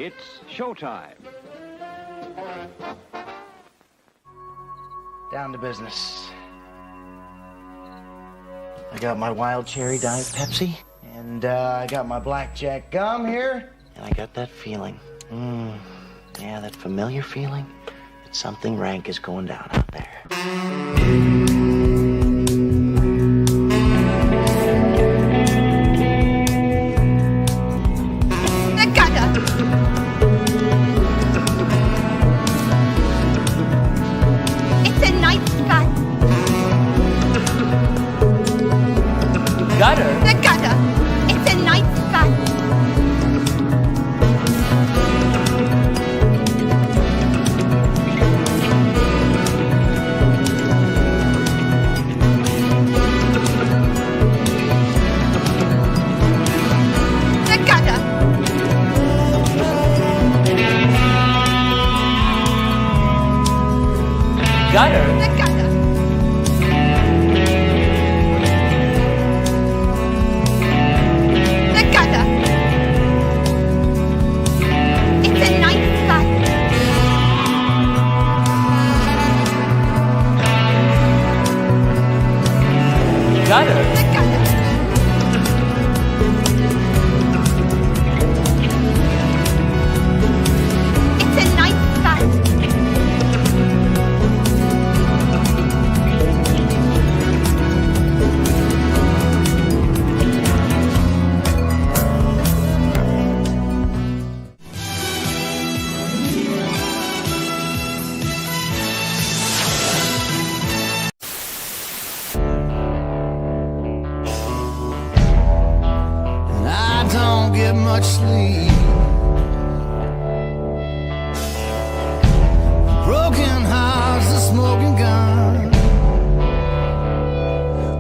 It's showtime. Down to business. I got my wild cherry Diet Pepsi, and I got my blackjack gum here, and I got that feeling. Yeah, that familiar feeling that something rank is going down out there. Gutter. The gutter. It's a night sky. The gutter. Gutter. The gutter. Gutter. It's a night sky. Don't get much sleep. Broken hearts, a smoking gun.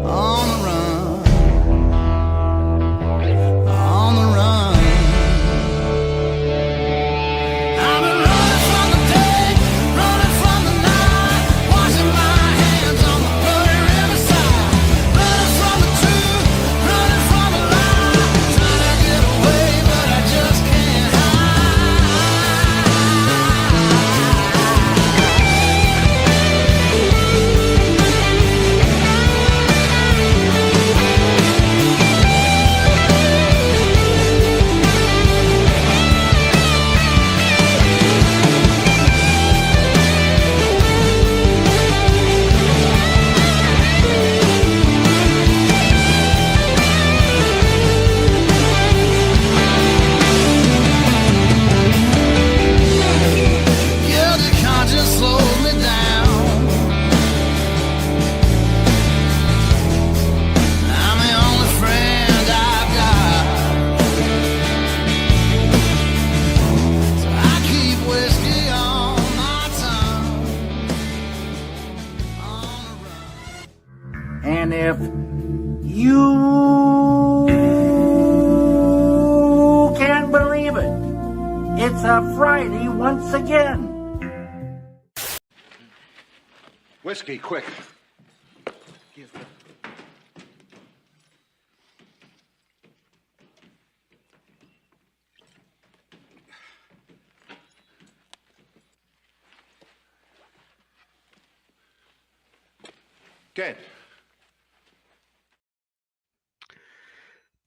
On the run, on the run. I've been running from the day, running from the night, washing my hands on the bloody riverside, running from the truth, running from the lie, trying to get away, but I just can't guilty conscience slows me down. I'm the only friend I've got, so I keep whiskey on my tongue, on the run. And if you can't believe it, it's a Friday once again. Whiskey, quick. Dead.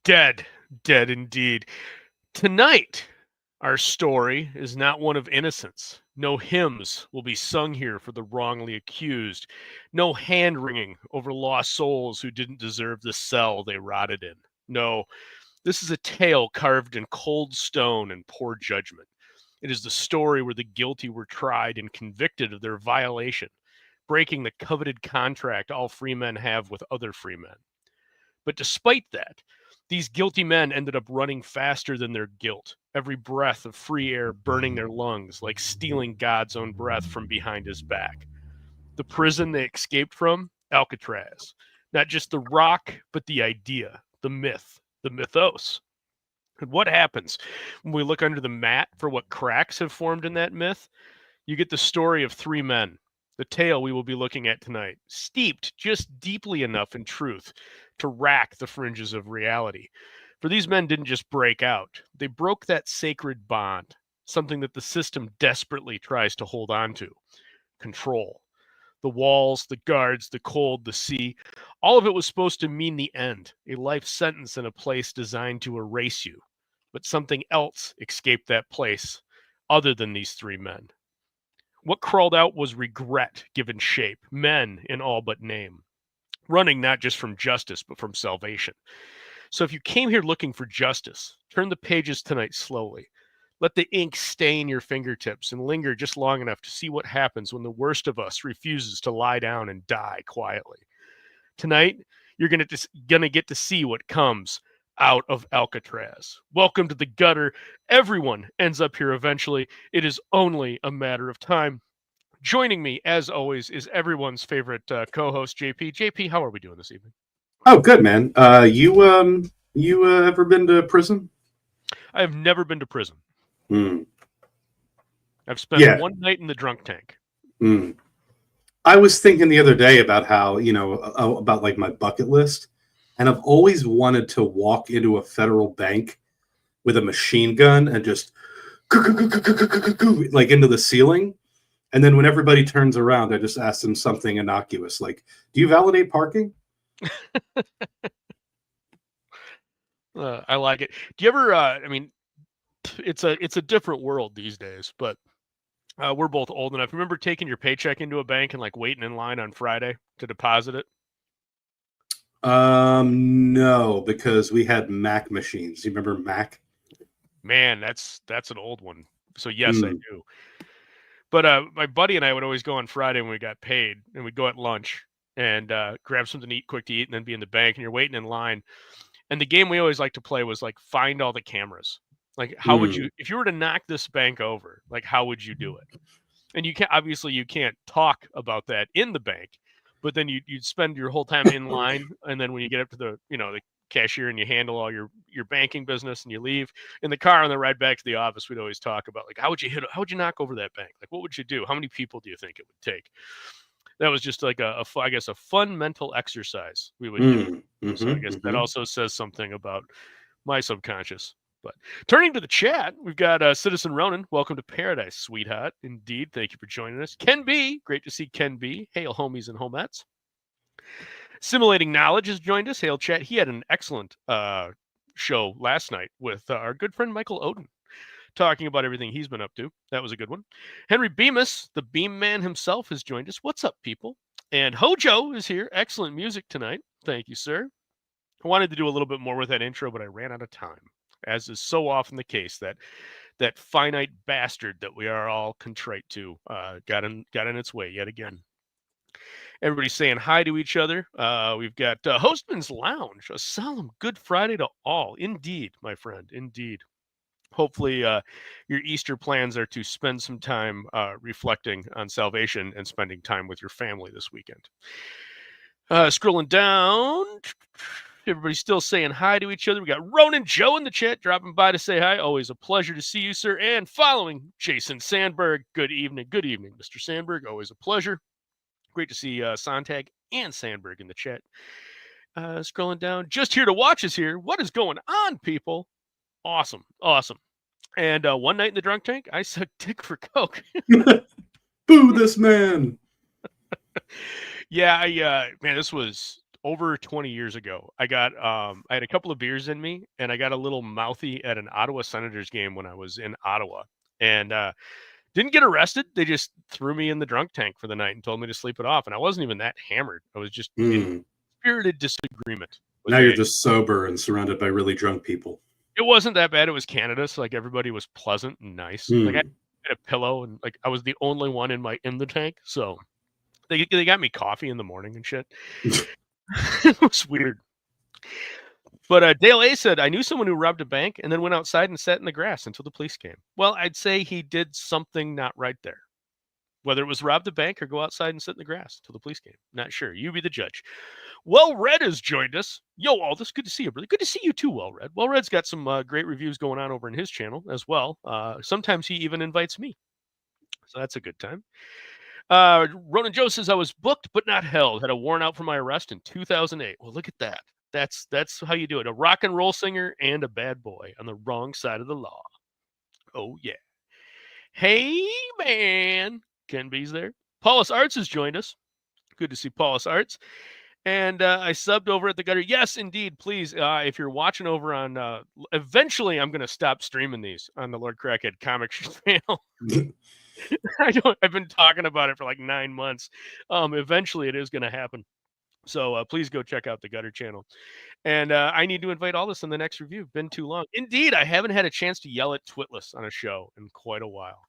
Dead. Dead indeed. Tonight, our story is not one of innocence. No hymns will be sung here for the wrongly accused. No hand-wringing over lost souls who didn't deserve the cell they rotted in. No, this is a tale carved in cold stone and poor judgment. It is the story where the guilty were tried and convicted of their violation, breaking the coveted contract all free men have with other free men. But despite that, these guilty men ended up running faster than their guilt, every breath of free air burning their lungs like stealing God's own breath from behind his back. The prison they escaped from, Alcatraz. Not just the rock, but the idea, the myth, the mythos. And what happens when we look under the mat for what cracks have formed in that myth? You get the story of three men, the tale we will be looking at tonight, steeped just deeply enough in truth to rack the fringes of reality. For these men didn't just break out. They broke that sacred bond, something that the system desperately tries to hold on to. Control. The walls, the guards, the cold, the sea, all of it was supposed to mean the end, a life sentence in a place designed to erase you. But something else escaped that place other than these three men. What crawled out was regret given shape, men in all but name, running not just from justice, but from salvation. So if you came here looking for justice, turn the pages tonight slowly. Let the ink stain your fingertips and linger just long enough to see what happens when the worst of us refuses to lie down and die quietly. Tonight, you're going to get to see what comes out of Alcatraz. Welcome to the gutter. Everyone ends up here eventually. It is only a matter of time. Joining me, as always, is everyone's favorite co-host, JP. JP, how are we doing this evening? Oh, good, man. You ever been to prison? I have never been to prison. Mm. I've spent one night in the drunk tank. Mm. I was thinking the other day about how, about like my bucket list. And I've always wanted to walk into a federal bank with a machine gun and just like into the ceiling. And then when everybody turns around, I just ask them something innocuous like, do you validate parking? I like it. Do you ever, it's a different world these days, but we're both old enough. Remember taking your paycheck into a bank and like waiting in line on Friday to deposit it? No, because we had Mac machines. You remember Mac? Man, that's an old one. So yes, I do. But my buddy and I would always go on Friday when we got paid, and we'd go at lunch and grab something to eat, quick to eat, and then be in the bank, and you're waiting in line. And the game we always liked to play was like find all the cameras. Like how would you, if you were to knock this bank over, like how would you do it? And you can't talk about that in the bank, but then you'd spend your whole time in line, and then when you get up to the the cashier and you handle all your banking business and you leave in the car on the ride back to the office, we'd always talk about like how would you knock over that bank? Like what would you do? How many people do you think it would take? That was just like a fun mental exercise we would do. So I guess that also says something about my subconscious. But turning to the chat, we've got Citizen Ronan. Welcome to paradise, sweetheart. Indeed, thank you for joining us. Ken B, great to see Ken B. Hail, homies and homettes. Simulating Knowledge has joined us. Hail, chat. He had an excellent show last night with our good friend Michael Oden, talking about everything he's been up to. That was a good one. Henry Bemis, the Beam Man himself, has joined us. What's up, people? And Hojo is here. Excellent music tonight. Thank you, sir. I wanted to do a little bit more with that intro, but I ran out of time, as is so often the case. That finite bastard that we are all contrite to got in its way yet again. Everybody's saying hi to each other. We've got Hostman's Lounge, a solemn Good Friday to all. Indeed, my friend, indeed. Hopefully your Easter plans are to spend some time reflecting on salvation and spending time with your family this weekend. Scrolling down, everybody's still saying hi to each other. We got Ronan Joe in the chat dropping by to say hi. Always a pleasure to see you, sir. And following Jason Sandberg. Good evening, Mr. Sandberg. Always a pleasure. Great to see Sontag and Sandberg in the chat. Scrolling down, just here to watch us here. What is going on, people? Awesome. And one night in the drunk tank, I sucked dick for coke. Boo this man. Yeah, man, this was over 20 years ago. I had a couple of beers in me, and I got a little mouthy at an Ottawa Senators game when I was in Ottawa, and didn't get arrested. They just threw me in the drunk tank for the night and told me to sleep it off, and I wasn't even that hammered. I was just in spirited disagreement. Now you're just sober and surrounded by really drunk people. It wasn't that bad. It was Canada, so like everybody was pleasant and nice. Like I had a pillow, and like I was the only one in the tank, so they got me coffee in the morning and shit. It was weird. But Dale A said, I knew someone who robbed a bank and then went outside and sat in the grass until the police came. Well, I'd say he did something not right there. Whether it was rob the bank or go outside and sit in the grass until the police came. Not sure. You be the judge. Well Red has joined us. Yo, Aldous, good to see you, brother. Good to see you too, Well Red. Well Red's got some great reviews going on over in his channel as well. Sometimes he even invites me. So that's a good time. Ronan Joe says, I was booked but not held. Had a warrant out for my arrest in 2008. Well, look at that. That's how you do it. A rock and roll singer and a bad boy on the wrong side of the law. Oh, yeah. Hey, man. Ken B's there. Paulus Arts has joined us. Good to see Paulus Arts. And I subbed over at the gutter. Yes, indeed. Please, if you're watching over on, eventually I'm going to stop streaming these on the Lord Crackhead Comics channel. I've been talking about it for like 9 months. Eventually it is going to happen. So please go check out the Gutter channel. And I need to invite all this in the next review. Been too long. Indeed, I haven't had a chance to yell at Twitless on a show in quite a while.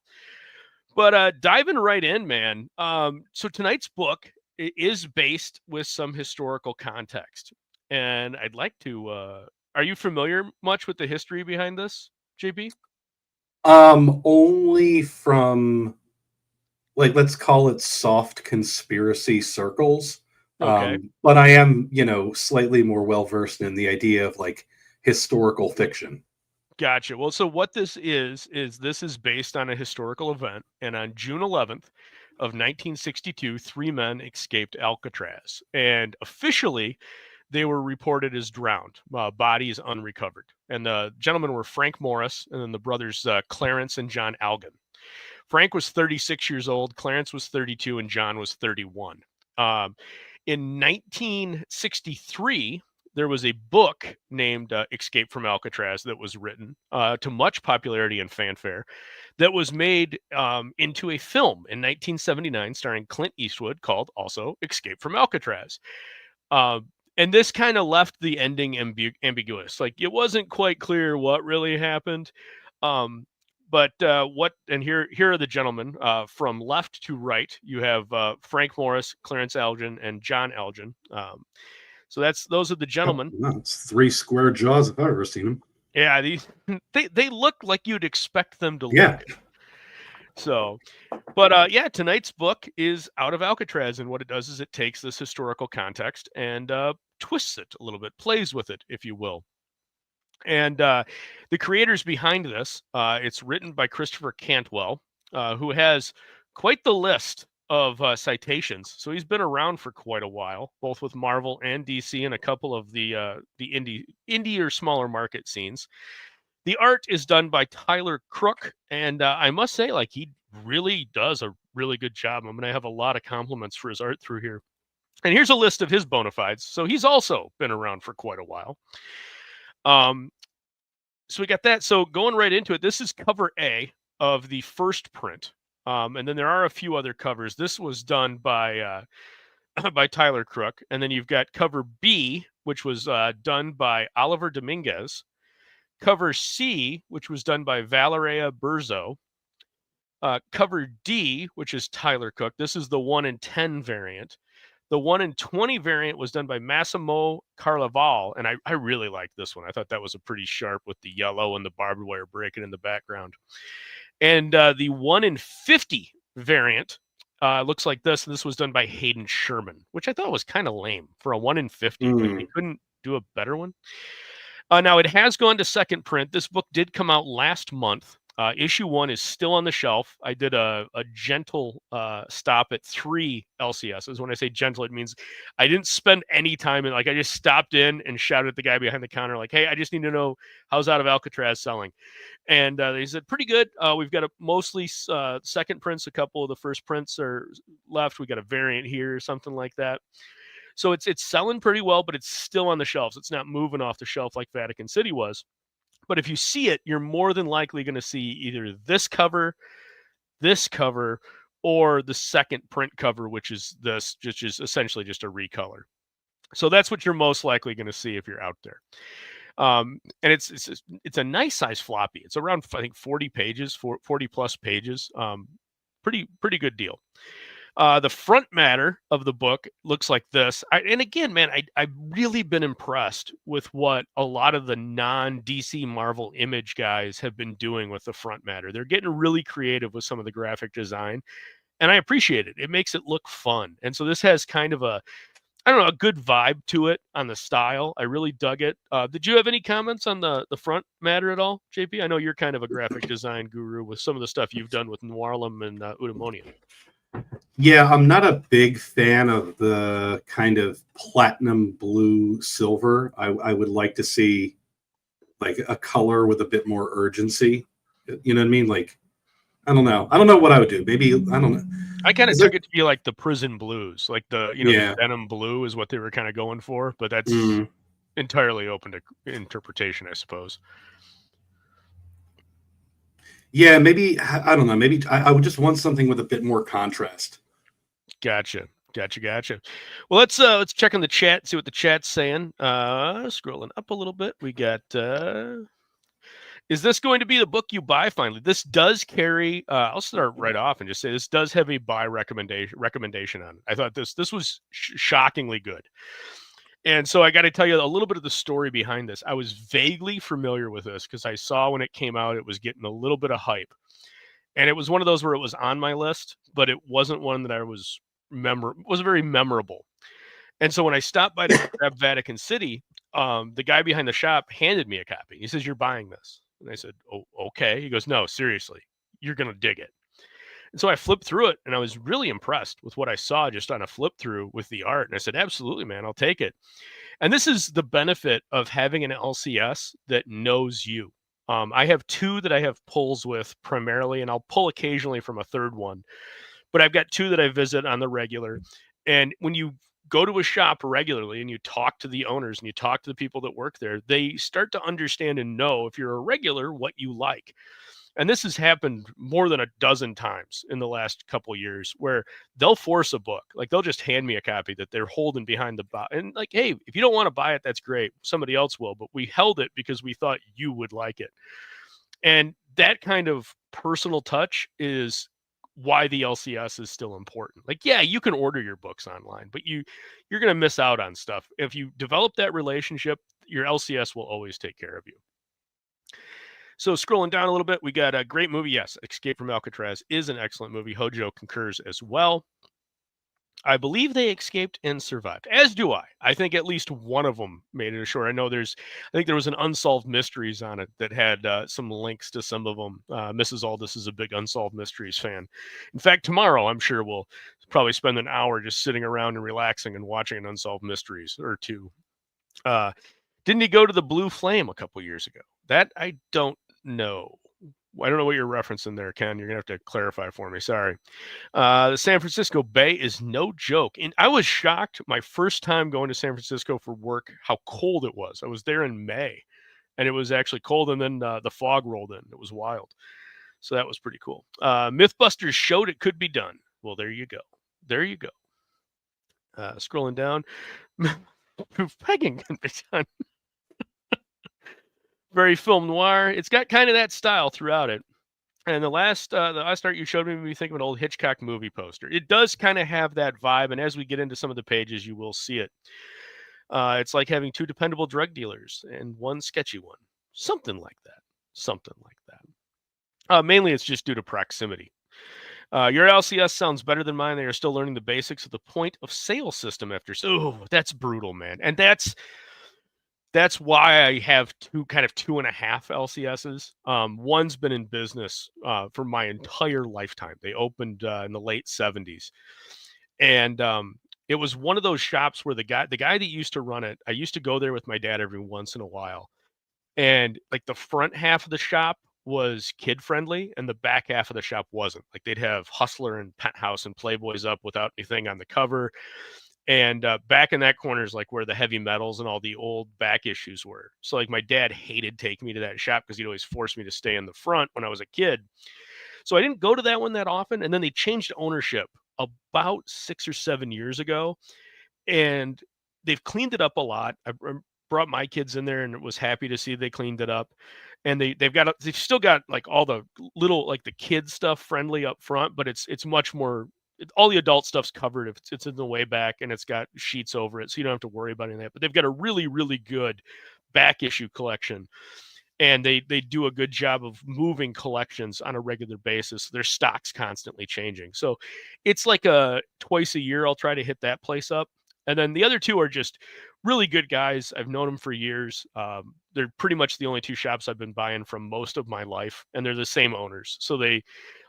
But diving right in, man. So tonight's book is based with some historical context. And I'd like to, are you familiar much with the history behind this, JP? Only from, like, let's call it soft conspiracy circles. Okay. But I am, slightly more well versed in the idea of like historical fiction. Gotcha. Well, so what this is this is based on a historical event, and on June 11th of 1962, 3 men escaped Alcatraz, and officially they were reported as drowned, bodies unrecovered. And the gentlemen were Frank Morris and then the brothers Clarence and John Algen. Frank was 36 years old, Clarence was 32, and John was 31. In 1963, there was a book named Escape from Alcatraz that was written to much popularity and fanfare that was made into a film in 1979 starring Clint Eastwood called also Escape from Alcatraz. And this kind of left the ending ambiguous. Like, it wasn't quite clear what really happened. But here are the gentlemen from left to right. You have Frank Morris, Clarence Algen, and John Algen. So those are the gentlemen. Oh, it's 3 square jaws if I've ever seen them. Yeah, these they look like you'd expect them to Yeah. look. So, but yeah, tonight's book is out of Alcatraz, and what it does is it takes this historical context and twists it a little bit, plays with it, if you will. And the creators behind this, it's written by Christopher Cantwell, who has quite the list of citations. So he's been around for quite a while, both with Marvel and DC and a couple of the indie or smaller market scenes. The art is done by Tyler Crook, and I must say, like, he really does a really good job. I'm going to have a lot of compliments for his art through here. And here's a list of his bona fides. So he's also been around for quite a while. So we got that. So going right into it, this is cover A of the first print. And then there are a few other covers. This was done by by Tyler Crook. And then you've got cover B, which was done by Oliver Dominguez. Cover C, which was done by Valeria Burzo. Cover D, which is Tyler Crook. This is the 1 in 10 variant. The 1 in 20 variant was done by Massimo Carlaval, and I really liked this one. I thought that was a pretty sharp with the yellow and the barbed wire breaking in the background. And the 1 in 50 variant looks like this. This was done by Hayden Sherman, which I thought was kind of lame for a 1 in 50. Like, they couldn't do a better one. Now, it has gone to second print. This book did come out last month. Issue 1 is still on the shelf. I did a gentle stop at 3 LCSs. When I say gentle, it means I didn't spend any time in, like, I just stopped in and shouted at the guy behind the counter, like, hey, I just need to know how's Out of Alcatraz selling. And they said, pretty good. We've got a mostly second prints. A couple of the first prints are left. We got a variant here or something like that. So it's selling pretty well, but it's still on the shelves. It's not moving off the shelf like Vatican City was. But if you see it, you're more than likely going to see either this cover, or the second print cover, which is this, which is essentially just a recolor. So that's what you're most likely going to see if you're out there. And it's a nice size floppy. It's around, I think, 40 pages, 40 plus pages. Pretty good deal. The front matter of the book looks like this. And again, man, I've really been impressed with what a lot of the non-DC Marvel Image guys have been doing with the front matter. They're getting really creative with some of the graphic design, and I appreciate it. It makes it look fun. And so this has kind of a good vibe to it on the style. I really dug it. Did you have any comments on the front matter at all, JP? I know you're kind of a graphic design guru with some of the stuff you've done with Noirlum and Eudaimonia. Yeah, I'm not a big fan of the kind of platinum blue silver. I would like to see like a color with a bit more urgency. You know what I mean? Like I don't know. I don't know what I would do. Maybe I don't know. I kind of Is took there- it to be like the prison blues, like the Yeah. the denim blue is what they were kind of going for, but that's Mm. entirely open to interpretation, I suppose. Yeah, maybe I don't know. Maybe I would just want something with a bit more contrast. Gotcha. Well, let's check on the chat, see what the chat's saying. Scrolling up a little bit, we got is this going to be the book you buy finally? This does carry I'll start right off and just say this does have a buy recommendation on it. I thought this was shockingly good. And so I got to tell you a little bit of the story behind this. I was vaguely familiar with this because I saw when it came out, it was getting a little bit of hype. And it was one of those where it was on my list, but it wasn't one that I was very memorable. And so when I stopped by to grab Vatican City, the guy behind the shop handed me a copy. He says, "You're buying this." And I said, "Oh, okay." He goes, "No, seriously, you're going to dig it." And so I flipped through it and I was really impressed with what I saw just on a flip through with the art. And I said, "Absolutely, man, I'll take it." And this is the benefit of having an LCS that knows you. I have two that I have pulls with primarily, and I'll pull occasionally from a third one. But I've got two that I visit on the regular. And when you go to a shop regularly and you talk to the owners and you talk to the people that work there, they start to understand and know if you're a regular what you like. And this has happened more than a dozen times in the last couple of years where they'll force a book. Like they'll just hand me a copy that they're holding behind the box. And like, hey, if you don't want to buy it, that's great. Somebody else will. But we held it because we thought you would like it. And that kind of personal touch is why the LCS is still important. Like, yeah, you can order your books online, but you're going to miss out on stuff. If you develop that relationship, your LCS will always take care of you. So scrolling down a little bit, we got a great movie. Yes, Escape from Alcatraz is an excellent movie. Hojo concurs as well. I believe they escaped and survived, as do I. I think at least one of them made it ashore. I think there was an Unsolved Mysteries on it that had some links to some of them. Mrs. Aldous is a big Unsolved Mysteries fan. In fact, tomorrow, I'm sure we'll probably spend an hour just sitting around and relaxing and watching an Unsolved Mysteries or two. Didn't he go to the Blue Flame a couple years ago? That I don't know. I don't know what you're referencing there, Ken. You're going to have to clarify for me. Sorry. The San Francisco Bay is no joke. And I was shocked my first time going to San Francisco for work, how cold it was. I was there in May, and it was actually cold, and then the fog rolled in. It was wild. So that was pretty cool. Mythbusters showed it could be done. Well, there you go. Scrolling down. Proof pegging can be done. Very film noir. It's got kind of that style throughout it. And the last art you showed me think of an old Hitchcock movie poster. It does kind of have that vibe, and as we get into some of the pages, you will see it. It's like having two dependable drug dealers and one sketchy one. Something like that. Mainly, it's just due to proximity. Your LCS sounds better than mine. They are still learning the basics of the point of sale system after. Oh, that's brutal, man. And that's why I have two and a half LCSs. One's been in business for my entire lifetime. They opened in the late 70s. And it was one of those shops where the guy that used to run it, I used to go there with my dad every once in a while. And like the front half of the shop was kid friendly and the back half of the shop wasn't. Like they'd have Hustler and Penthouse and Playboys up without anything on the cover. And back in that corner is like where the heavy metals and all the old back issues were. So like my dad hated taking me to that shop because he'd always force me to stay in the front when I was a kid. So I didn't go to that one that often. And then they changed ownership about 6 or 7 years ago. And they've cleaned it up a lot. I brought my kids in there and was happy to see they cleaned it up. And they've still got like all the little like the kid stuff friendly up front, but it's much more. All the adult stuff's covered if it's in the way back and it's got sheets over it, so you don't have to worry about any of that. But they've got a really, really good back issue collection, and they do a good job of moving collections on a regular basis. Their stock's constantly changing, so it's like twice a year I'll try to hit that place up. And then the other two are just really good guys. I've known them for years. They're pretty much the only two shops I've been buying from most of my life, and they're the same owners. So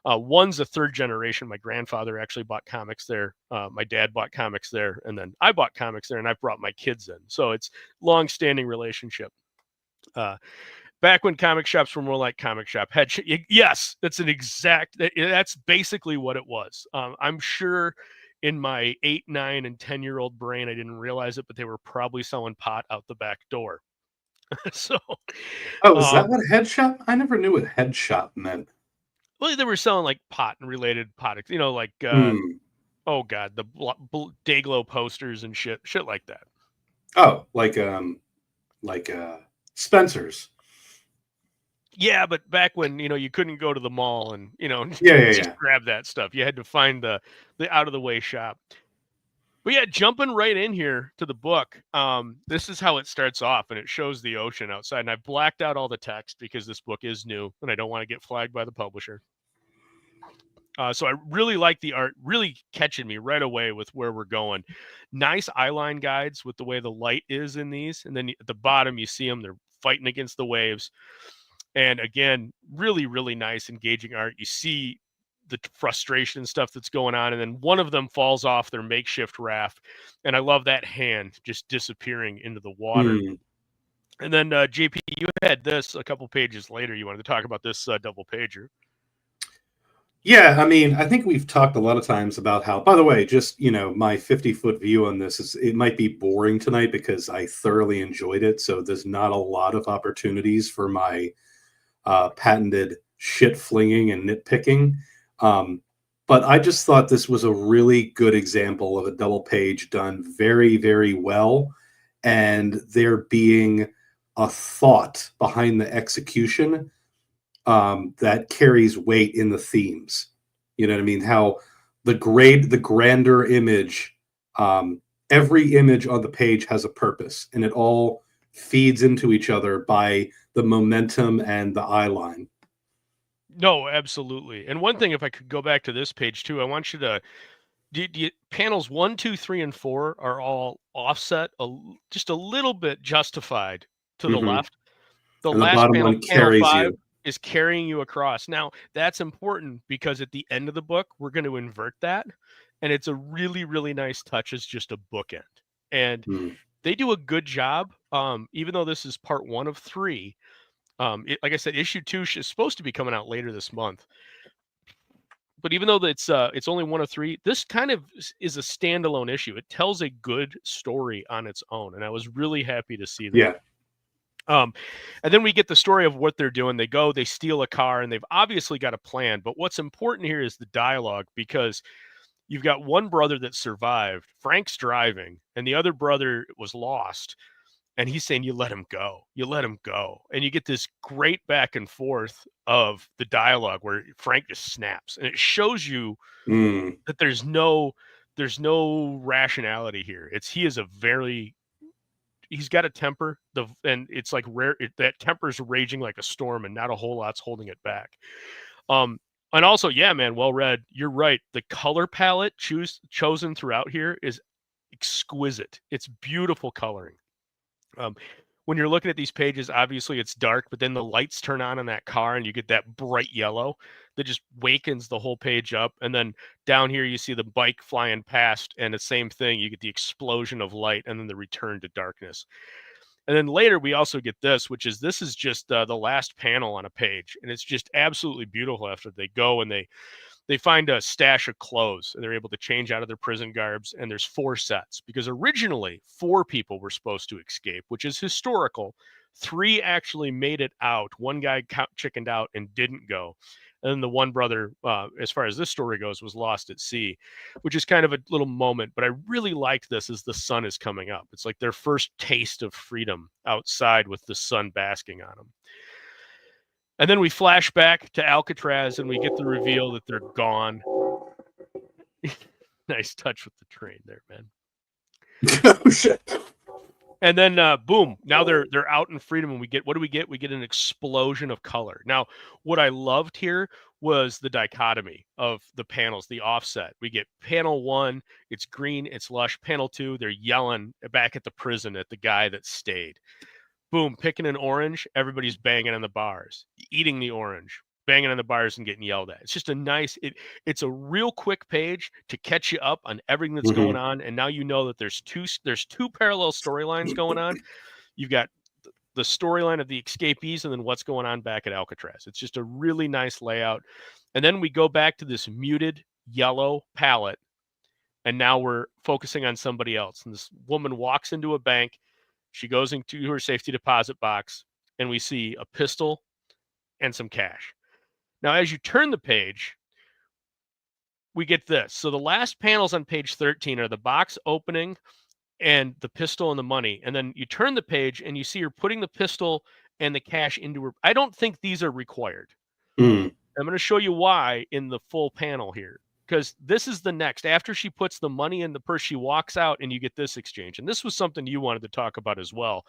one's a third generation. My grandfather actually bought comics there. My dad bought comics there, and then I bought comics there, and I've brought my kids in. So it's long-standing relationship. Back when comic shops were more like comic shop yes, that's basically what it was. I'm sure in my 8, 9, and 10-year-old brain, I didn't realize it, but they were probably selling pot out the back door. So, Oh, is that um, what head shop? I never knew what head shop meant. well, they were selling like pot and related products, like Hmm. oh god, the Dayglow posters and shit like that. Oh, like Spencer's. Yeah, but back when you couldn't go to the mall and Yeah. just grab that stuff, you had to find the out of the way shop. But yeah, jumping right in here to the book, this is how it starts off, and it shows the ocean outside. And I blacked out all the text because this book is new, and I don't want to get flagged by the publisher. So I really like the art, really catching me right away with where we're going. Nice eyeline guides with the way the light is in these, and then at the bottom you see them; they're fighting against the waves. And again, really, really nice, engaging art. You see the frustration and stuff that's going on, and then one of them falls off their makeshift raft, and I love that hand just disappearing into the water. Hmm. And then JP, you had this a couple pages later. You wanted to talk about this double pager. Yeah, I mean, I think we've talked a lot of times about how, by the way, just, my 50-foot view on this is it might be boring tonight because I thoroughly enjoyed it. So there's not a lot of opportunities for my patented shit flinging and nitpicking. But I just thought this was a really good example of a double page done very, very well. And there being a thought behind the execution that carries weight in the themes. You know what I mean? How the grander image, every image on the page has a purpose, and it all feeds into each other by the momentum and the eye line. No, absolutely. And one thing, if I could go back to this page too, I want you to panels 1, 2, 3, and 4 are all offset just a little bit justified to the left. The And the last bottom panel, one panel carries 5, you. is carrying you across. Now, that's important because at the end of the book, we're going to invert that. And it's a really, really nice touch as just a bookend. And they do a good job, even though this is part 1 of 3. Like I said, issue 2 is supposed to be coming out later this month. But even though it's only 1 of 3, this kind of is a standalone issue. It tells a good story on its own, and I was really happy to see that. Yeah. And then we get the story of what they're doing. They steal a car, and they've obviously got a plan. But what's important here is the dialogue, because you've got one brother that survived. Frank's driving, and the other brother was lost. And he's saying, you let him go. You let him go. And you get this great back and forth of the dialogue where Frank just snaps. And it shows you that there's no rationality here. He's got a temper, and it's like rare that temper's raging like a storm, and not a whole lot's holding it back. And also, yeah, man, well read. You're right. The color palette chosen throughout here is exquisite. It's beautiful coloring. When you're looking at these pages, obviously it's dark, but then the lights turn on in that car and you get that bright yellow that just wakens the whole page up. And then down here, you see the bike flying past, and the same thing. You get the explosion of light and then the return to darkness. And then later we also get this is just the last panel on a page. And it's just absolutely beautiful after they go and they find a stash of clothes, and they're able to change out of their prison garbs. And there's 4 sets, because originally 4 people were supposed to escape, which is historical. 3 actually made it out. 1 guy chickened out and didn't go. And then the one brother, as far as this story goes, was lost at sea, which is kind of a little moment. But I really liked this as the sun is coming up. It's like their first taste of freedom outside with the sun basking on them. And then we flash back to Alcatraz, and we get the reveal that they're gone. Nice touch with the train there, man. Oh, shit. And then boom, now they're out in freedom, and what do we get? We get an explosion of color. Now, what I loved here was the dichotomy of the panels, the offset. We get panel 1, it's green, it's lush. Panel 2, they're yelling back at the prison at the guy that stayed. Boom, picking an orange, everybody's banging on the bars, eating the orange, banging on the bars and getting yelled at. It's just it's a real quick page to catch you up on everything that's going on. And now you know that there's two parallel storylines going on. You've got the storyline of the escapees and then what's going on back at Alcatraz. It's just a really nice layout. And then we go back to this muted yellow palette, and now we're focusing on somebody else. And this woman walks into a bank. She goes into her safety deposit box, and we see a pistol and some cash. Now, as you turn the page, we get this. So the last panels on page 13 are the box opening and the pistol and the money. And then you turn the page and you see her putting the pistol and the cash into her. I don't think these are required. Mm. I'm going to show you why in the full panel here, because this is the next. After she puts the money in the purse, she walks out and you get this exchange. And this was something you wanted to talk about as well.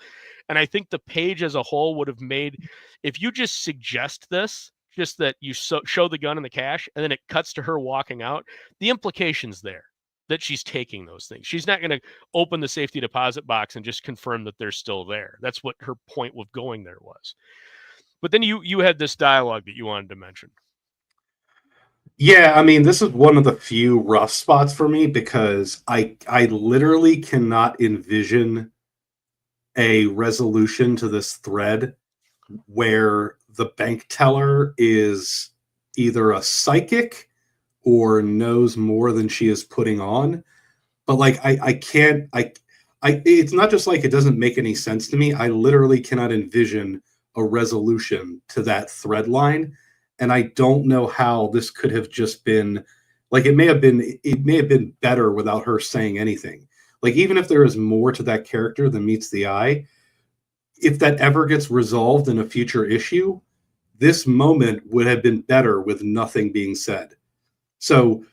And I think the page as a whole would have made, if you just suggest this, just that you show the gun and the cash, and then it cuts to her walking out, the implication's there that she's taking those things. She's not going to open the safety deposit box and just confirm that they're still there. That's what her point of going there was. But then you had this dialogue that you wanted to mention. Yeah, I mean, this is one of the few rough spots for me because I literally cannot envision a resolution to this thread where the bank teller is either a psychic or knows more than she is putting on. But like I can't it's not just like it doesn't make any sense to me. I literally cannot envision a resolution to that thread line. And I don't know how this could have just been like it may have been better without her saying anything. Like even if there is more to that character than meets the eye, if that ever gets resolved in a future issue, this moment would have been better with nothing being said. So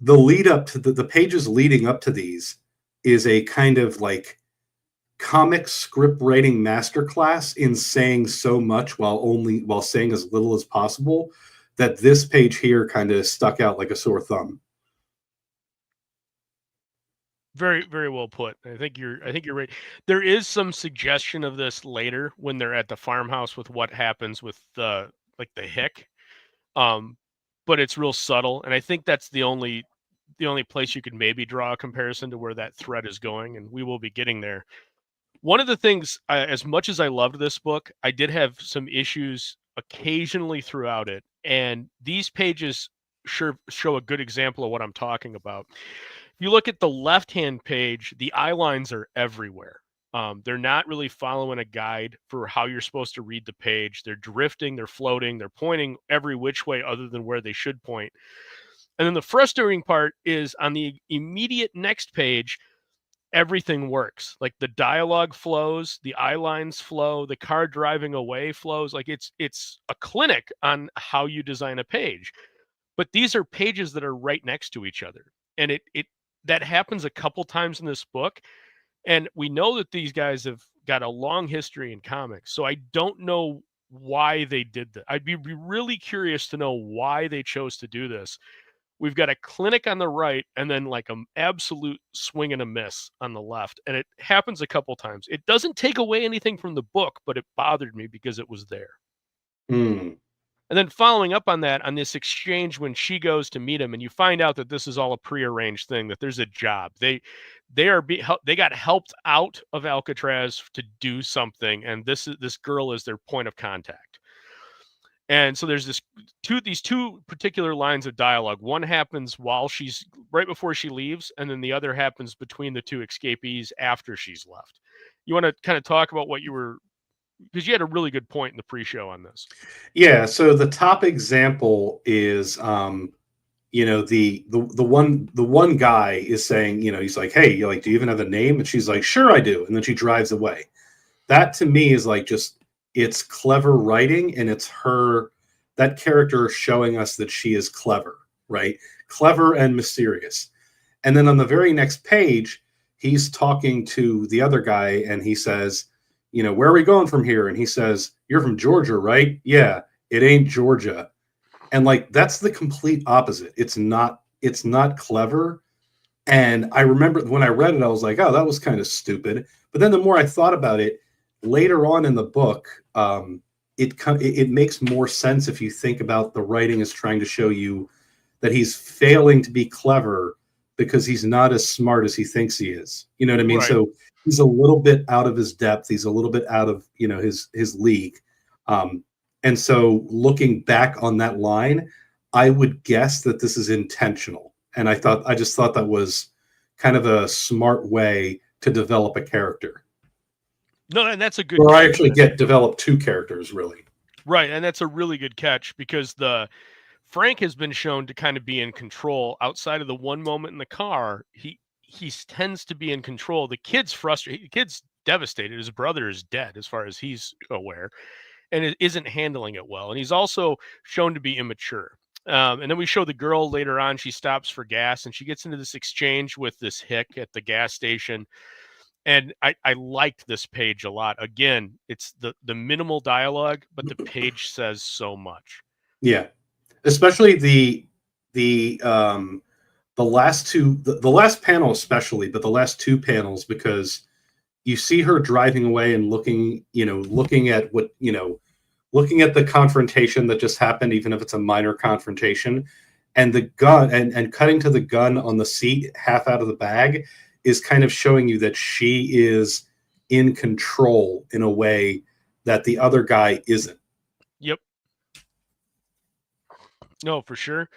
the lead up to the pages leading up to these is a kind of like comic script writing masterclass in saying so much while saying as little as possible, that this page here kind of stuck out like a sore thumb. Very, very well put. I think you're right. There is some suggestion of this later when they're at the farmhouse with what happens with the hick. But it's real subtle, and I think that's the only place you could maybe draw a comparison to where that thread is going, and we will be getting there. One of the things, as much as I loved this book, I did have some issues occasionally throughout it, and these pages sure show a good example of what I'm talking about. If you look at the left-hand page, the eye lines are everywhere. They're not really following a guide for how you're supposed to read the page. They're drifting, they're floating, they're pointing every which way other than where they should point. And then the frustrating part is on the immediate next page, everything works. Like the dialogue flows, the eye lines flow, the car driving away flows. Like it's a clinic on how you design a page. But these are pages that are right next to each other. And it that happens a couple times in this book. And we know that these guys have got a long history in comics. So I don't know why they did that. I'd be really curious to know why they chose to do this. We've got a clinic on the right and then like an absolute swing and a miss on the left. And it happens a couple times. It doesn't take away anything from the book, but it bothered me because it was there. Mm. And then following up on that, on this exchange when she goes to meet him, and you find out that this is all a prearranged thing, that there's a job. They got helped out of Alcatraz to do something, and this girl is their point of contact. And so there's these two particular lines of dialogue. One happens while she's right before she leaves, and then the other happens between the two escapees after she's left. You want to kind of talk about what you were, because you had a really good point in the pre-show on this. Yeah, so the top example is the one guy is saying, he's like, "Hey, you're like, do you even have a name?" And she's like, "Sure, I do." And then she drives away. That to me is like it's clever writing, and it's that character showing us that she is clever, right? Clever and mysterious. And then on the very next page, he's talking to the other guy, and he says, "Where are we going from here?" And he says, "You're from Georgia, right?" "Yeah, it ain't Georgia." And like, that's the complete opposite. It's not clever. And I remember when I read it, I was like, oh, that was kind of stupid. But then the more I thought about it later on in the book, it makes more sense if you think about the writing is trying to show you that he's failing to be clever because he's not as smart as he thinks he is. You know what I mean? Right. So he's a little bit out of his depth. He's a little bit out of his league. And so looking back on that line, I would guess that this is intentional. And I just thought that was kind of a smart way to develop a character. No, and that's a good. Or I actually develop two characters, really. Right, and that's a really good catch because Frank has been shown to kind of be in control outside of the one moment in the car. He tends to be in control. The kid's frustrated. The kid's devastated. His brother is dead, as far as he's aware, and it isn't handling it well. And he's also shown to be immature. And then we show the girl later on. She stops for gas, and she gets into this exchange with this hick at the gas station. And I liked this page a lot. Again, it's the minimal dialogue, but the page says so much. Yeah, especially the last panel, especially, but the last two panels, because you see her driving away and looking at the confrontation that just happened, even if it's a minor confrontation, and the gun and cutting to the gun on the seat half out of the bag is kind of showing you that she is in control in a way that the other guy isn't. Yep. No, for sure.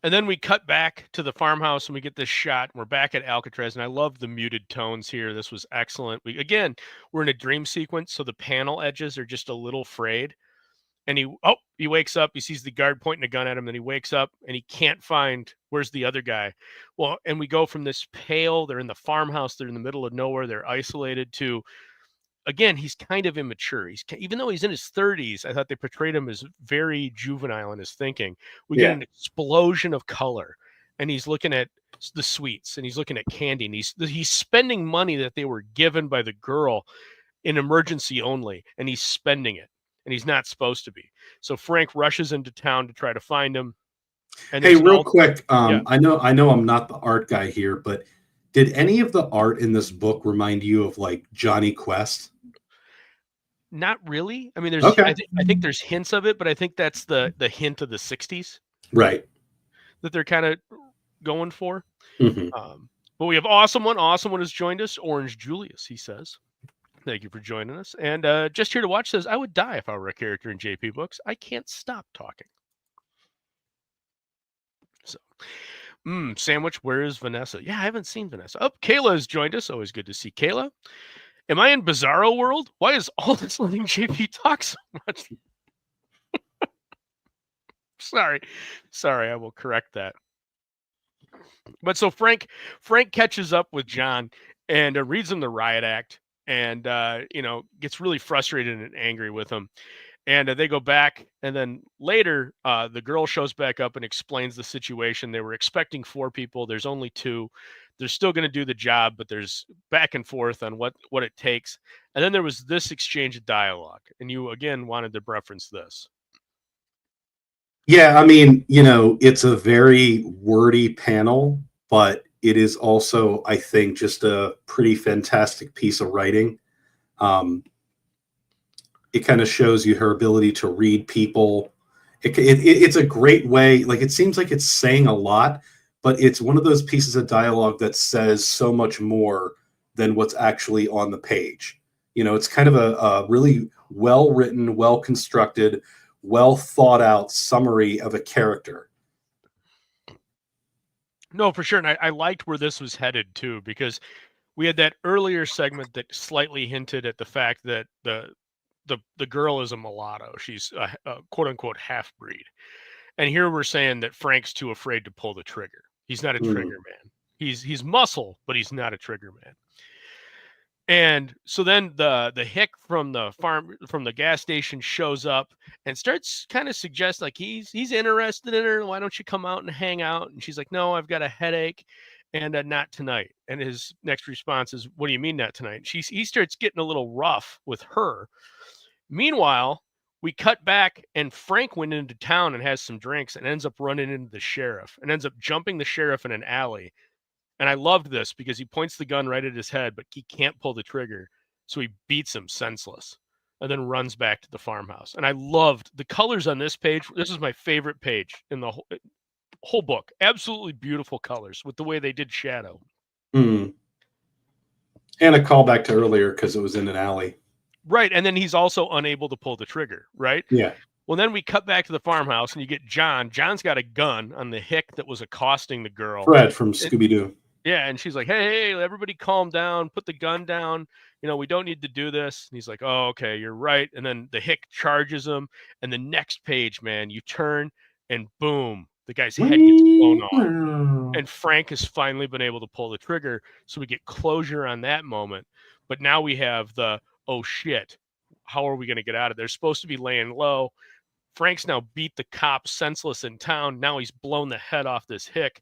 And then we cut back to the farmhouse and we get this shot. We're back at Alcatraz, and I love the muted tones here. This was excellent. We're in a dream sequence, so the panel edges are just a little frayed. And he wakes up, he sees the guard pointing a gun at him, then he wakes up and he can't find where's the other guy. Well, and we go from this pale, they're in the farmhouse, they're in the middle of nowhere, they're isolated, to again, he's kind of immature. Even though he's in his 30s, I thought they portrayed him as very juvenile in his thinking. We get an explosion of color, and he's looking at the sweets and he's looking at candy, and he's spending money that they were given by the girl in emergency only, and he's spending it. And he's not supposed to be. So Frank rushes into town to try to find him. And hey, real quick, I know I'm not the art guy here, but did any of the art in this book remind you of like Johnny Quest? Not really. I mean, there's okay. I think there's hints of it, but I think that's the hint of the 60s, right? That they're kind of going for. Mm-hmm. But we have Awesome One. Awesome One has joined us. Orange Julius, he says. Thank you for joining us. And Just Here to Watch says, I would die if I were a character in JP books. I can't stop talking. So, Sandwich, where is Vanessa? Yeah, I haven't seen Vanessa. Oh, Kayla has joined us. Always good to see Kayla. Am I in Bizarro World? Why is all this letting JP talk so much? Sorry, I will correct that. But so Frank catches up with John and reads him the riot act. And, gets really frustrated and angry with him. And they go back. And then later, the girl shows back up and explains the situation. They were expecting 4 people. There's only 2. They're still going to do the job, but there's back and forth on what it takes. And then there was this exchange of dialogue. And you, again, wanted to reference this. Yeah, I mean, it's a very wordy panel, but it is also, I think, just a pretty fantastic piece of writing. It kind of shows you her ability to read people. It's a great way. Like, it seems like it's saying a lot, but it's one of those pieces of dialogue that says so much more than what's actually on the page. It's kind of a really well-written, well-constructed, well-thought-out summary of a character. No, for sure. And I liked where this was headed too, because we had that earlier segment that slightly hinted at the fact that the girl is a mulatto. She's a quote unquote half breed. And here we're saying that Frank's too afraid to pull the trigger. He's not a trigger man. He's muscle, but he's not a trigger man. And so then the hick from the gas station shows up and starts kind of suggest like he's interested in her. Why don't you come out and hang out? And she's like, no, I've got a headache, and not tonight. And his next response is, what do you mean not tonight? He starts getting a little rough with her. Meanwhile, we cut back and Frank went into town and has some drinks and ends up running into the sheriff and ends up jumping the sheriff in an alley. And I loved this because he points the gun right at his head, but he can't pull the trigger. So he beats him senseless and then runs back to the farmhouse. And I loved the colors on this page. This is my favorite page in the whole book. Absolutely beautiful colors with the way they did shadow. And a callback to earlier because it was in an alley. Right. And then he's also unable to pull the trigger, right? Yeah. Well, then we cut back to the farmhouse and you get John. John's got a gun on the hick that was accosting the girl. Fred from Scooby-Doo. Yeah, and she's like, hey, everybody calm down, put the gun down. You know, we don't need to do this. And he's like, oh, okay, you're right. And then the hick charges him. And the next page, man, you turn and boom, the guy's head gets blown off. And Frank has finally been able to pull the trigger. So we get closure on that moment. But now we have the, oh, shit, how are we going to get out of there? They're supposed to be laying low. Frank's now beat the cop senseless in town. Now he's blown the head off this hick.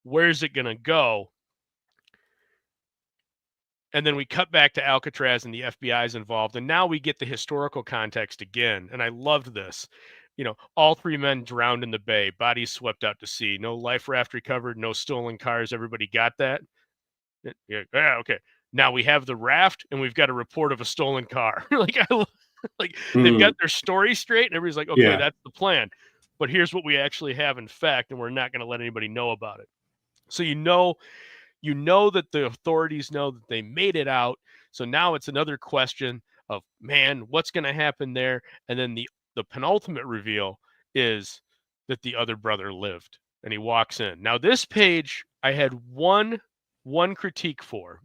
Where's it going to go? And then we cut back to Alcatraz and the FBI's involved. And now we get the historical context again. And I loved this. You know, all 3 men drowned in the bay, bodies swept out to sea, no life raft recovered, no stolen cars. Everybody got that? Yeah, okay. Now we have the raft and we've got a report of a stolen car. They've got their story straight and everybody's like, okay, that's the plan. But here's what we actually have in fact, and we're not going to let anybody know about it. So you know that the authorities know that they made it out. So now it's another question of, man, what's going to happen there? And then the penultimate reveal is that the other brother lived and he walks in. Now this page I had one critique for,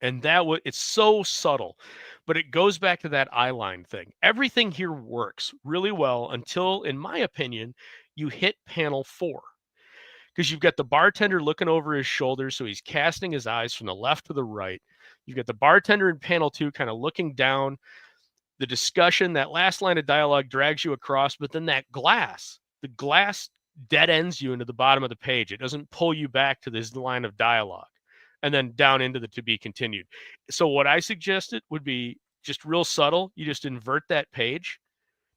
and that it's so subtle, but it goes back to that eye line thing. Everything here works really well until, in my opinion, you hit panel 4. Because you've got the bartender looking over his shoulder, so he's casting his eyes from the left to the right. You've got the bartender in panel 2 kind of looking down. The discussion, that last line of dialogue drags you across, but then the glass dead ends you into the bottom of the page. It doesn't pull you back to this line of dialogue and then down into the to be continued. So what I suggested would be just real subtle. You just invert that page,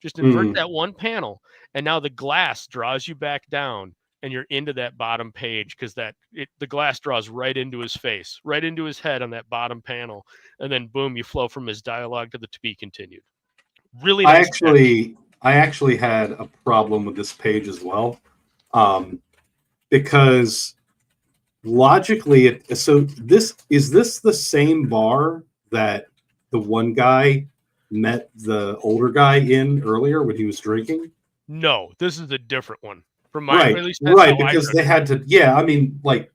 just invert that one panel, and now the glass draws you back down and you're into that bottom page because the glass draws right into his face, right into his head on that bottom panel, and then boom, you flow from his dialogue to the to be continued. Really nice. I actually had a problem with this page as well, because logically, this the same bar that the one guy met the older guy in earlier when he was drinking? No, this is a different one. From my right, because they had to. Yeah, I mean, like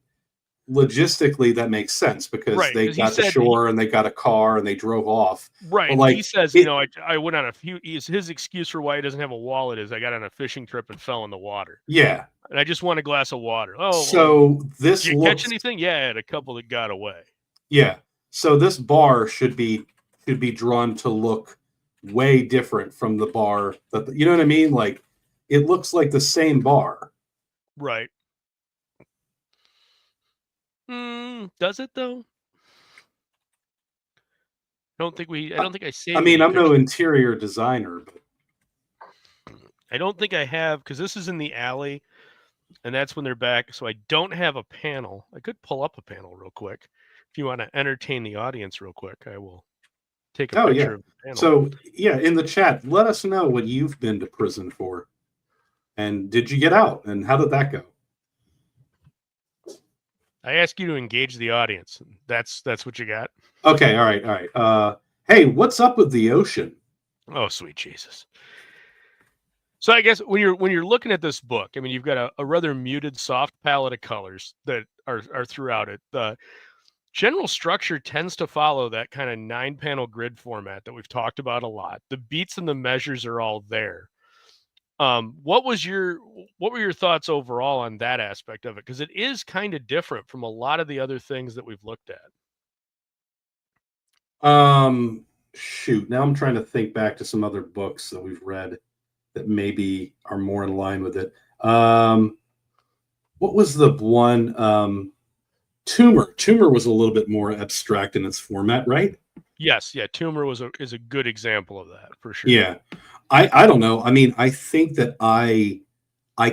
logistically, that makes sense because they got to shore and they got a car and they drove off. Right. Like, he says, I went on a few. His excuse for why he doesn't have a wallet is I got on a fishing trip and fell in the water. Yeah. And I just want a glass of water. Oh, so this did you catch anything? Yeah, I had a couple that got away. Yeah. So this bar should be drawn to look way different from the bar that you know what I mean? Like it looks like the same bar. Right. Does it though? I don't think I saved. I mean, I'm no interior designer, but I don't think I have because this is in the alley, and that's when they're back. So I don't have a panel. I could pull up a panel real quick if you want to entertain the audience real quick. I will take a picture of the panel. So yeah, in the chat, let us know what you've been to prison for, and did you get out, and how did that go? I ask you to engage the audience. That's what you got. Okay, all right. Hey, what's up with the ocean? Oh, sweet Jesus. So I guess when you're looking at this book, I mean, you've got a rather muted, soft palette of colors that are throughout it. The general structure tends to follow that kind of 9-panel grid format that we've talked about a lot. The beats and the measures are all there. What were your thoughts overall on that aspect of it? Because it is kind of different from a lot of the other things that we've looked at. Shoot. Now I'm trying to think back to some other books that we've read that maybe are more in line with it. What was the one? Tumor. Tumor was a little bit more abstract in its format, right? Yes. Yeah. Tumor is a good example of that for sure. Yeah. I don't know. I mean, I think that I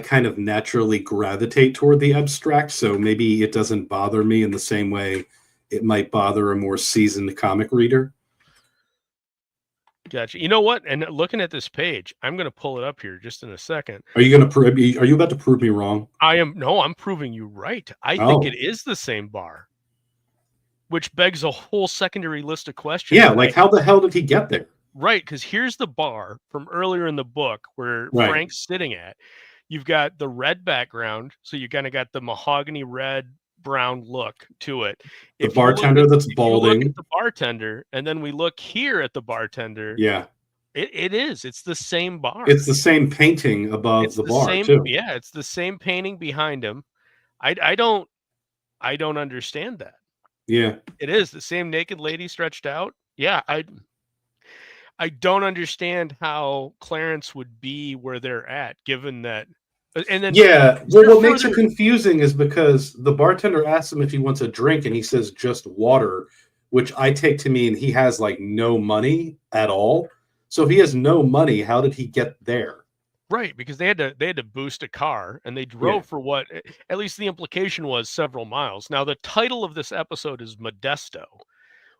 kind of naturally gravitate toward the abstract, so maybe it doesn't bother me in the same way it might bother a more seasoned comic reader. Gotcha. You know what? And looking at this page, I'm going to pull it up here just in a second. Are you about to prove me wrong? I am. No, I'm proving you right. I think it is the same bar. which begs a whole secondary list of questions. Yeah, like how the hell did he get there? Right, because here's the bar from earlier in the book where Right. Frank's sitting at. You've got the red background, so you kind of got the mahogany red brown look to it. The bartender that's If you look balding. at the bartender, and then we look here at the bartender, Yeah. It's the same bar. It's the same painting above It's the bar same, too. yeah, it's the same painting behind him. I don't understand that. Yeah. It is the same naked lady stretched out. Yeah, I don't understand how Clarence would be where they're at, given that. And then Yeah, well, what makes it confusing is because the bartender asks him if he wants a drink, and he says just water, which I take to mean he has like no money at all. So if he has no money, how did he get there? Right, because they had to boost a car, and they drove for what, at least the implication was, several miles. Now the title of this episode is Modesto.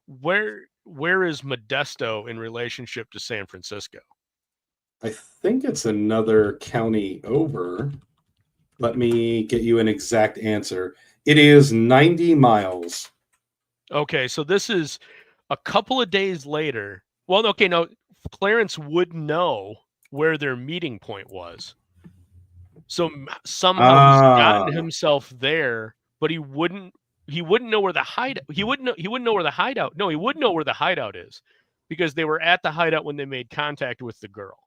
Where is Modesto in relationship to San Francisco? I think it's another county over. Let me get you an exact answer. It is 90 miles. Okay, so this is a couple of days later. Well, okay, no, Clarence would know where their meeting point was. So somehow he's gotten himself there, but he wouldn't know where the hideout. He wouldn't know where the hideout. No, he would know where the hideout is, because they were at the hideout when they made contact with the girl.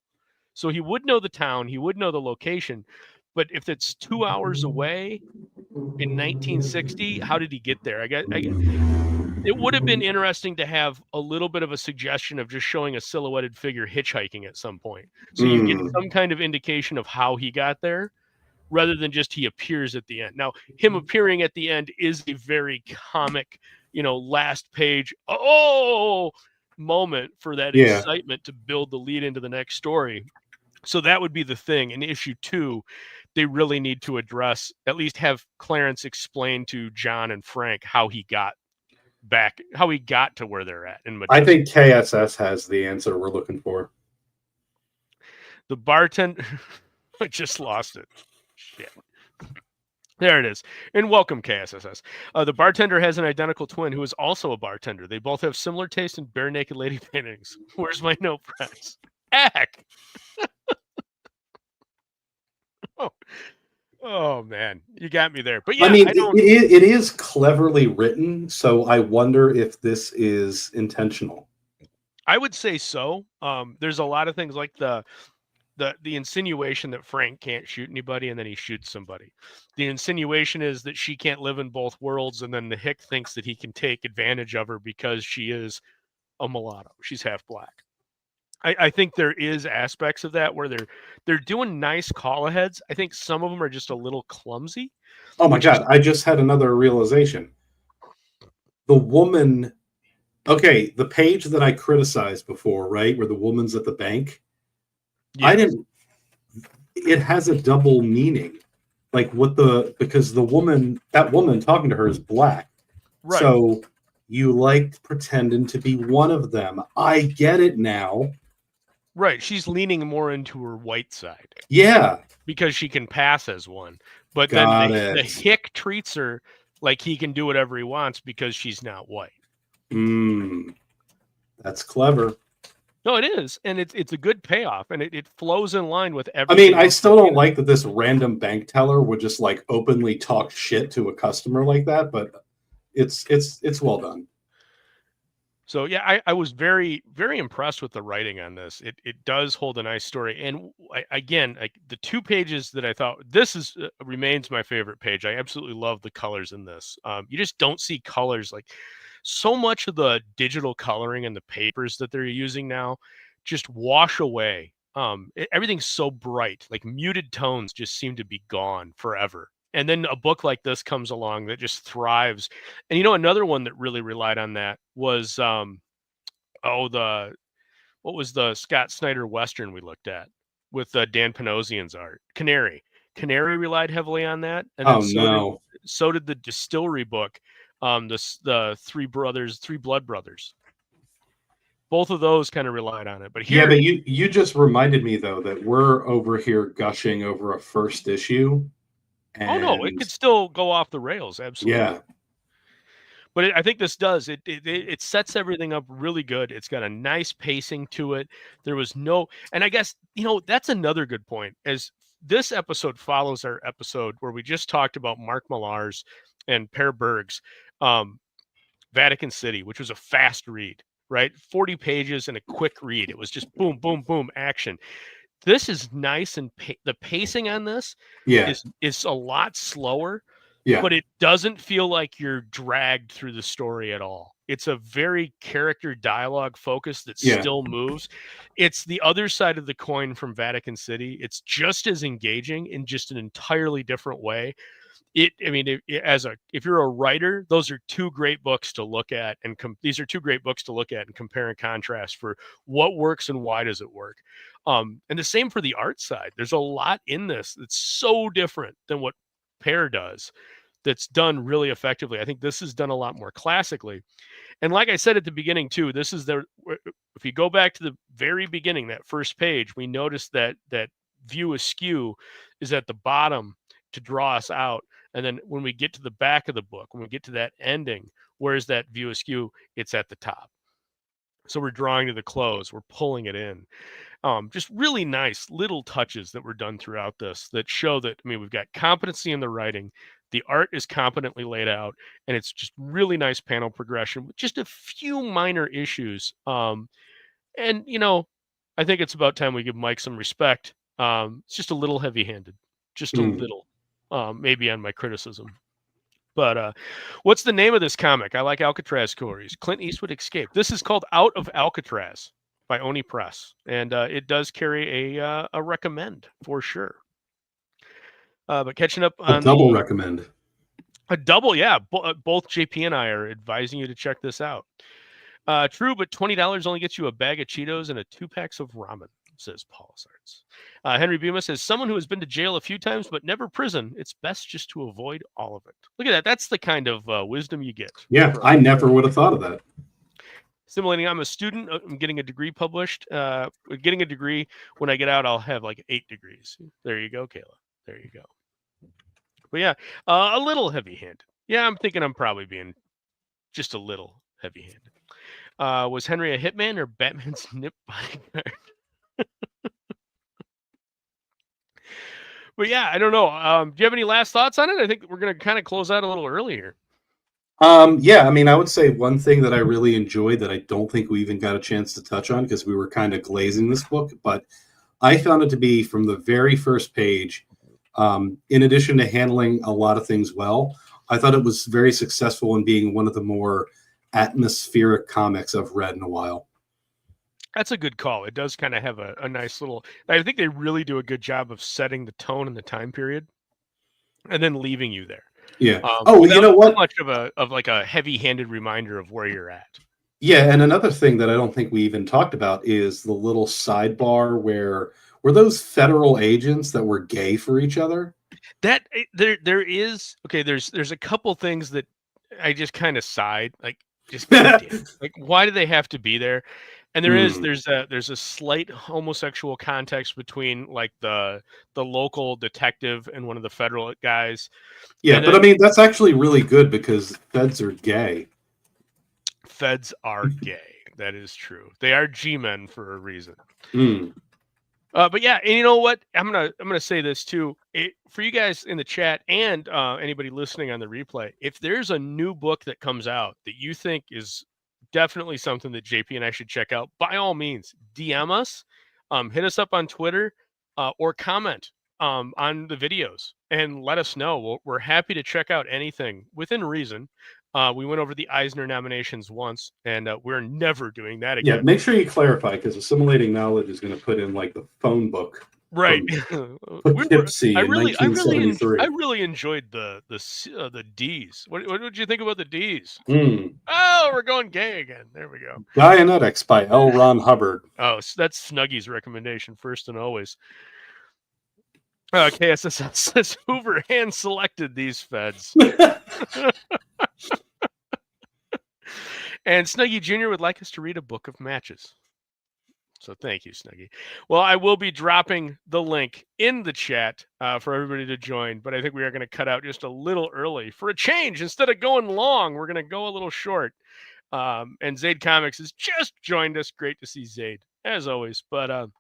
So he would know the town, he would know the location, but if it's 2 hours away in 1960, how did he get there? It would have been interesting to have a little bit of a suggestion of just showing a silhouetted figure hitchhiking at some point, so you get some kind of indication of how he got there, rather than just he appears at the end. Now, him appearing at the end is a very comic, last page moment for that excitement to build the lead into the next story. So that would be the thing. In issue 2, they really need to address, at least have Clarence explain to John and Frank how he got to where they're at in Modesto. I think KSS has the answer we're looking for. The bartender, I just lost it. Shit. There it is. And welcome, KSSS. The bartender has an identical twin who is also a bartender. They both have similar taste in bare naked lady paintings. Where's my note press? Heck. Oh man, you got me there. But yeah, I mean, it is cleverly written, so I wonder if this is intentional. I would say so. There's a lot of things like the insinuation that Frank can't shoot anybody, and then he shoots somebody. The insinuation is that she can't live in both worlds, and then the hick thinks that he can take advantage of her because she is a mulatto. She's half black. I think there is aspects of that where they're doing nice call aheads. I think some of them are just a little clumsy. Oh my God, I just had another realization. The woman, okay, the page that I criticized before, right, where the woman's at the bank, yes. It has a double meaning. Like because that woman talking to her is black. Right. So you liked pretending to be one of them. I get it now. Right, she's leaning more into her white side. Yeah. Because she can pass as one. But then the hick treats her like he can do whatever he wants because she's not white. That's clever. No, it is. And it's a good payoff. And it flows in line with everything. I mean, I still don't like that this random bank teller would just like openly talk shit to a customer like that, but it's well done. So yeah, I was very, very impressed with the writing on this. It does hold a nice story, and again, like the 2 pages that I thought this remains my favorite page. I absolutely love the colors in this. You just don't see colors like so much of the digital coloring and the papers that they're using now just wash away. Everything's so bright, like muted tones just seem to be gone forever. And then a book like this comes along that just thrives. And another one that really relied on that was what was the Scott Snyder Western we looked at with Dan Panosian's art? Canary relied heavily on that. And so did the Distillery book, the Three Blood Brothers. Both of those kind of relied on it. But here, but you just reminded me though that we're over here gushing over a first issue. Oh no, it could still go off the rails, absolutely. Yeah. But I think this does it sets everything up really good. It's got a nice pacing to it. There was no, and I guess that's another good point. As this episode follows our episode where we just talked about Mark Millar's and Per Berg's Vatican City, which was a fast read, right? 40 pages and a quick read. It was just boom, boom, boom, action. This is nice, and the pacing on this is a lot slower. Yeah. But it doesn't feel like you're dragged through the story at all. It's a very character dialogue focus that still moves. It's the other side of the coin from Vatican City. It's just as engaging in just an entirely different way. If you're a writer, those are two great books to look at, and these are two great books to look at and compare and contrast for what works and why does it work. And the same for the art side. There's a lot in this that's so different than what Per does, that's done really effectively. I think this is done a lot more classically. And like I said at the beginning too, this is if you go back to the very beginning, that first page, we noticed that view askew is at the bottom to draw us out. And then when we get to the back of the book, when we get to that ending, where's that view askew? It's at the top. So we're drawing to the close, we're pulling it in. Just really nice little touches that were done throughout this that show that, we've got competency in the writing, the art is competently laid out, and it's just really nice panel progression with just a few minor issues. And, I think it's about time we give Mike some respect. It's just a little heavy-handed, just a little, maybe on my criticism. But what's the name of this comic? I like Alcatraz stories. Clint Eastwood Escape. This is called Out of Alcatraz by Oni Press, and it does carry a recommend for sure. But catching up on a double recommend. A double, yeah. Both JP and I are advising you to check this out. True, but $20 only gets you a bag of Cheetos and 2 packs of ramen, says Paul Sarts. Henry Buma says, someone who has been to jail a few times but never prison, it's best just to avoid all of it. Look at that. That's the kind of wisdom you get. Yeah, I never would have thought of that. Simulating, I'm a student. I'm getting a degree published. Getting a degree. When I get out, I'll have like 8 degrees. There you go, Kayla. There you go. But yeah, a little heavy-handed. Yeah, I'm thinking I'm probably being just a little heavy-handed. Was Henry a hitman or Batman's nip bodyguard? But yeah, I don't know. Do you have any last thoughts on it? I think we're going to kind of close out a little earlier. Yeah, I would say one thing that I really enjoyed that I don't think we even got a chance to touch on because we were kind of glazing this book, but I found it to be from the very first page, in addition to handling a lot of things well, I thought it was very successful in being one of the more atmospheric comics I've read in a while. That's a good call. It does kind of have a nice little, I think they really do a good job of setting the tone and the time period and then leaving you there. Yeah. You know what? Much of like a heavy-handed reminder of where you're at. Yeah, and another thing that I don't think we even talked about is the little sidebar where were those federal agents that were gay for each other? That there is okay. There's a couple things that I just kind of sighed, like just like why do they have to be there? And there's a slight homosexual context between like the local detective and one of the federal guys. Yeah, but I mean that's actually really good because feds are gay. Feds are gay. That is true. They are G-men for a reason. But yeah, and you know what? I'm gonna say this too. For you guys in the chat and anybody listening on the replay, if there's a new book that comes out that you think is definitely something that JP and I should check out, by all means, DM us, hit us up on Twitter, or comment on the videos and let us know. We're happy to check out anything within reason. We went over the Eisner nominations once, and we're never doing that again. Yeah, make sure you clarify because Assimilating Knowledge is going to put in like the phone book. Right. Poughkeepsie in 1973. I really enjoyed the D's. What did you think about the D's? Mm. Oh, we're going gay again. There we go. Dianetics by L. Ron Hubbard. Oh, so that's Snuggy's recommendation first and always. KSSS says Hoover hand selected these feds. And Snuggy Jr. would like us to read a book of matches. So thank you, Snuggie. Well, I will be dropping the link in the chat for everybody to join, but I think we are going to cut out just a little early for a change. Instead of going long, we're going to go a little short. And Zaid Comics has just joined us. Great to see Zaid, as always. But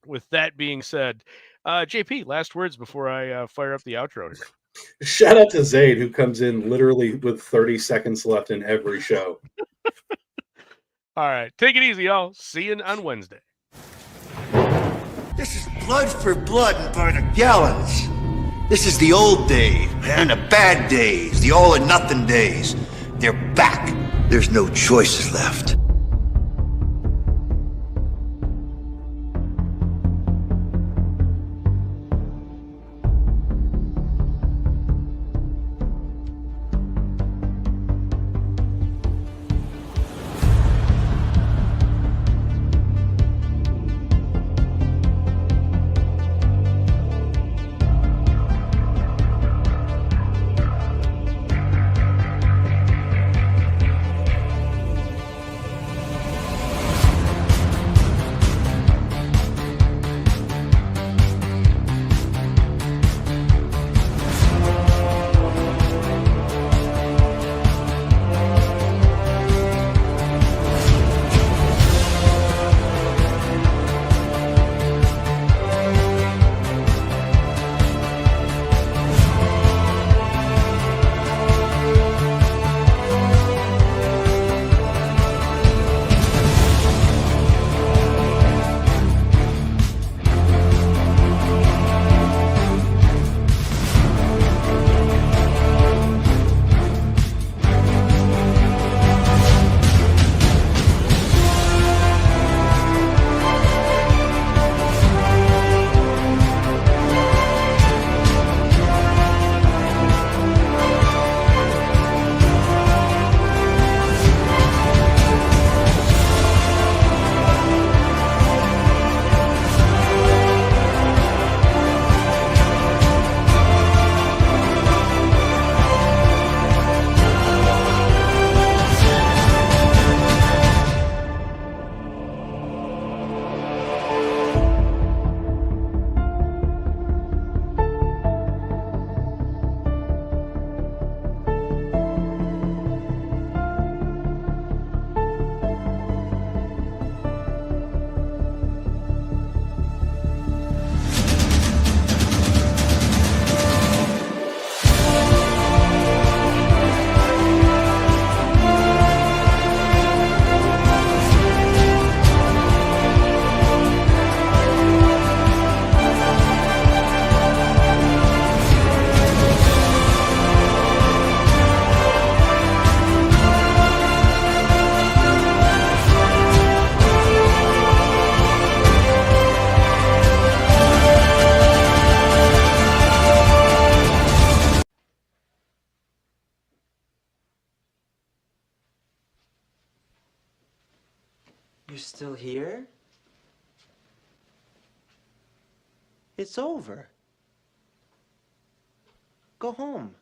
with that being said, JP, last words before I fire up the outro here. Shout out to Zaid, who comes in literally with 30 seconds left in every show. All right. Take it easy, y'all. See you on Wednesday. This is blood for blood and by the gallons. This is the old days, man, the bad days, the all or nothing days. They're back. There's no choices left. You're still here? It's over. Go home.